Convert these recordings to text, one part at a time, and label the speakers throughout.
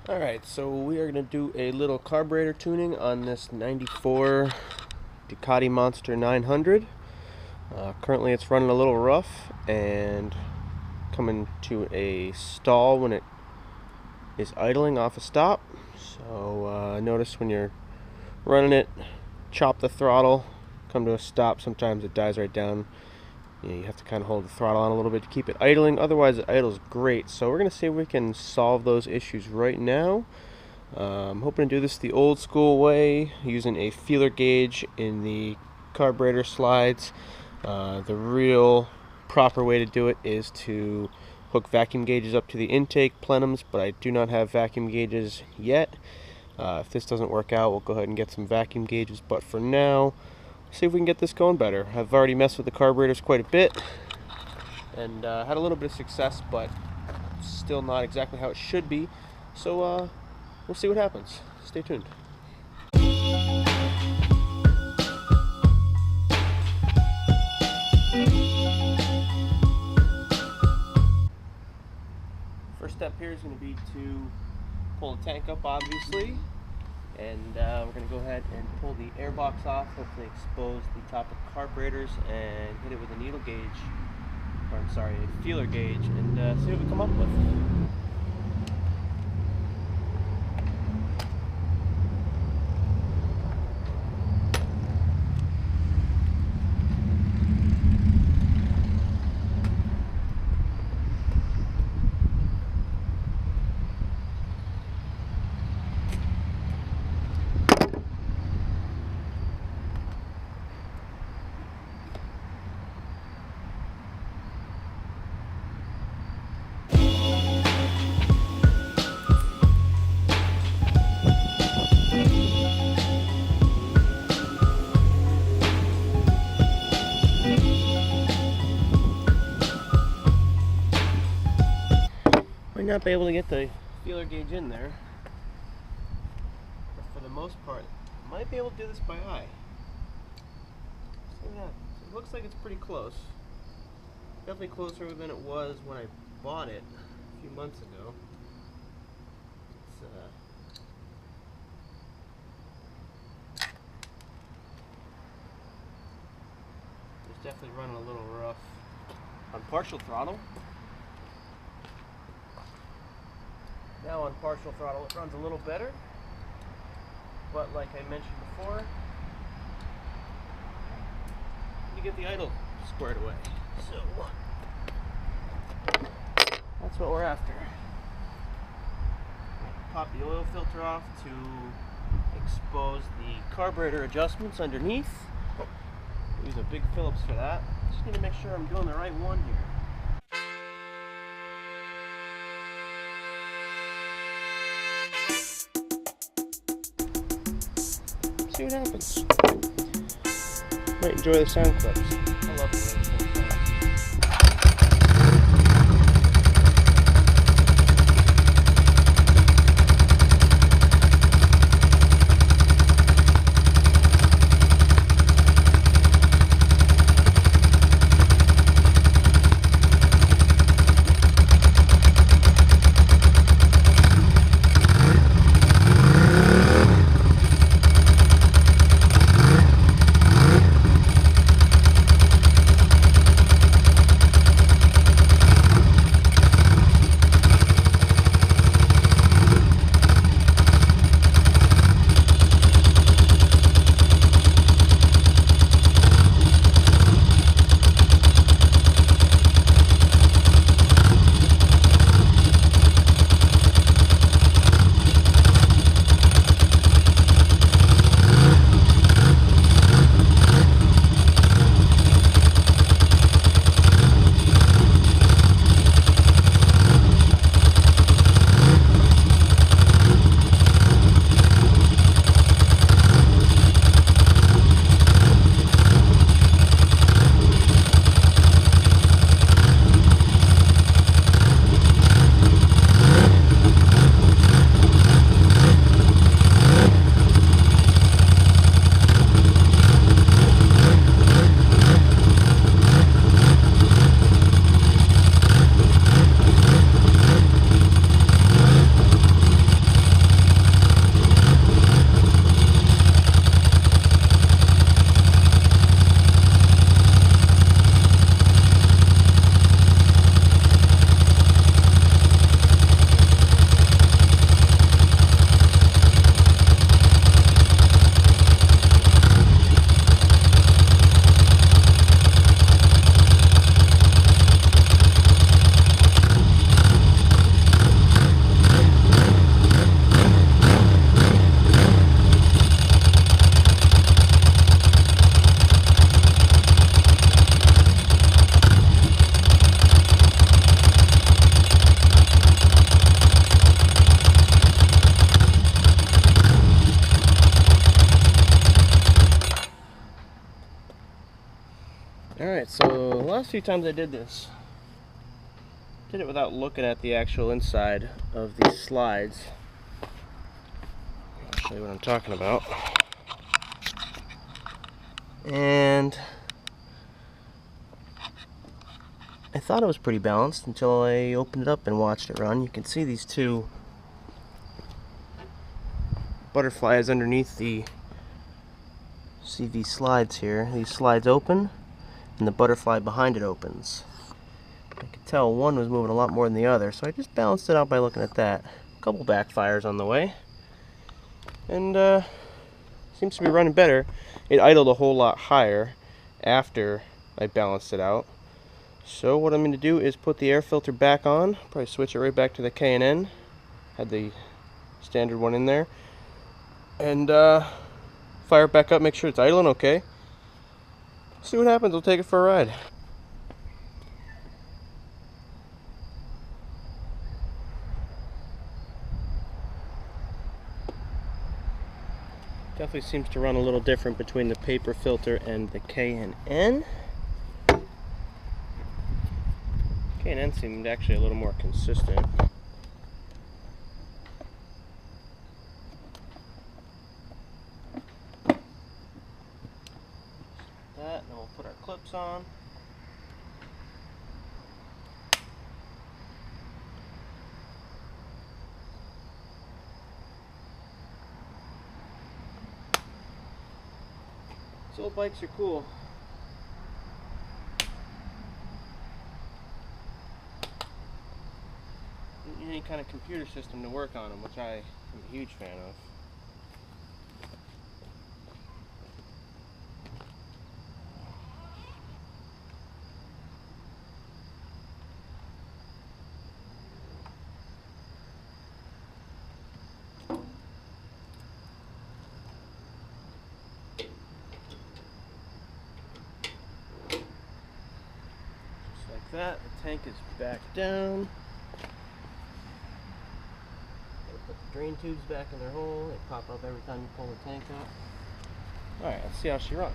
Speaker 1: Alright, so we are going to do a little carburetor tuning on this 94 Ducati Monster 900. Currently it's running a little rough and coming to a stall when it is idling off a stop. So notice when you're running it, chop the throttle, come to a stop, sometimes it dies right down. You have to kind of hold the throttle on a little bit to keep it idling, otherwise it idles great. So we're going to see if we can solve those issues right now. I'm hoping to do this the old school way, using a feeler gauge in the carburetor slides. The real proper way to do it is to hook vacuum gauges up to the intake plenums, but I do not have vacuum gauges yet. If this doesn't work out, we'll go ahead and get some vacuum gauges, but for now, see if we can get this going better. I've already messed with the carburetors quite a bit and had a little bit of success, but still not exactly how it should be. So we'll see what happens. Stay tuned. First step here is going to be to pull the tank up, obviously. And we're going to go ahead and pull the air box off, hopefully expose the top of the carburetors and hit it with a needle gauge, or I'm sorry, a feeler gauge, and see what we come up with. Might not be able to get the feeler gauge in there, but for the most part, I might be able to do this by eye. So yeah, it looks like it's pretty close. Definitely closer than it was when I bought it a few months ago. It's definitely running a little rough on partial throttle. Now on partial throttle it runs a little better, but like I mentioned before, you get the idle squared away. So that's what we're after. Pop the oil filter off to expose the carburetor adjustments underneath. Use a big Phillips for that. Just need to make sure I'm doing the right one here. See what happens. Might enjoy the sound clips. I love the way this thing sounds. last few times I did this, did it without looking at the actual inside of these slides. I'll show you what I'm talking about. And I thought it was pretty balanced until I opened it up and watched it run. You can see these two butterflies underneath the CV slides here. These slides open and the butterfly behind it opens. I could tell one was moving a lot more than the other, so I just balanced it out by looking at that. A couple backfires on the way, and seems to be running better. It idled a whole lot higher after I balanced it out. So what I'm going to do is put the air filter back on, probably switch it right back to the K&N, had the standard one in there, and fire it back up, make sure it's idling okay. See what happens, we'll take it for a ride. Definitely seems to run a little different between the paper filter and the K&N. K&N seemed actually a little more consistent. That, and we'll put our clips on. These old bikes are cool. You need any kind of computer system to work on them, which I am a huge fan of. That, the tank is back down. Gotta put the drain tubes back in their hole. They pop up every time you pull the tank out. Alright, let's see how she runs.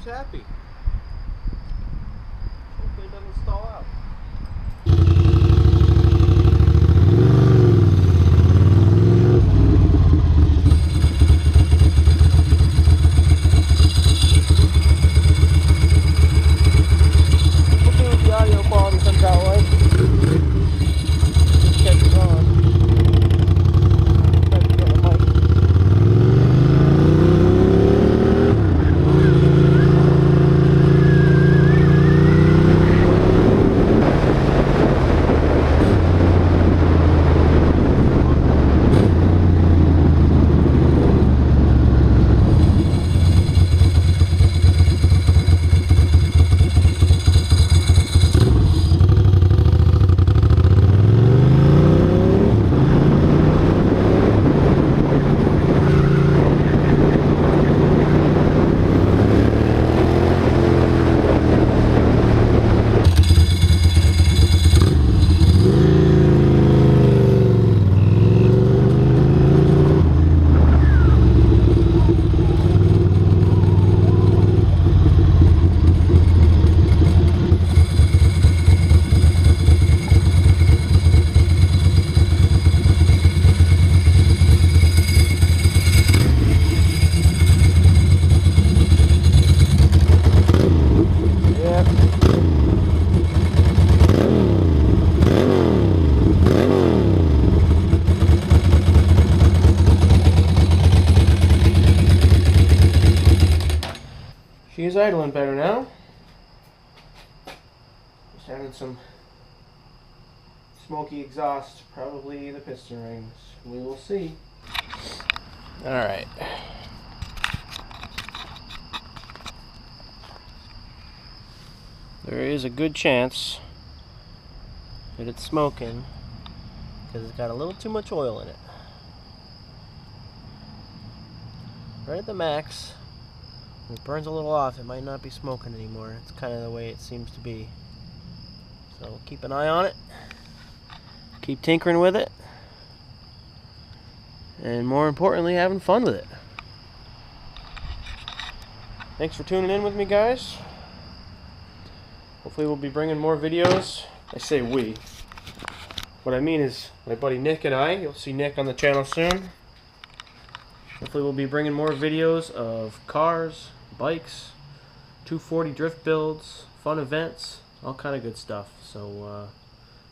Speaker 1: Happy. Hopefully it doesn't stall out. We'll see what the audio quality comes out like. Just catches on. Try to get the mic. She's idling better now. Just having some smoky exhaust, probably the piston rings. We will see. Alright. There is a good chance that it's smoking because it's got a little too much oil in it. Right at the max, when it burns a little off, it might not be smoking anymore. It's kind of the way it seems to be. So keep an eye on it. Keep tinkering with it. And more importantly, having fun with it. Thanks for tuning in with me, guys. Hopefully we'll be bringing more videos. I say we. What I mean is my buddy Nick and I. You'll see Nick on the channel soon. Hopefully we'll be bringing more videos of cars, bikes, 240 drift builds, fun events, all kind of good stuff. So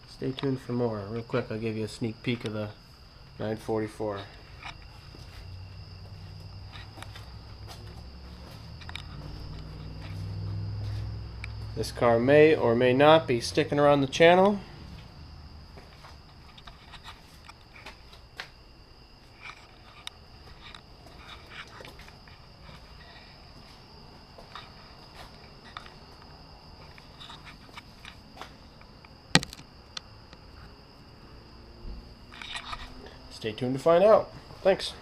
Speaker 1: stay tuned for more. Real quick, I'll give you a sneak peek of the 944. This car may or may not be sticking around the channel. Stay tuned to find out. Thanks.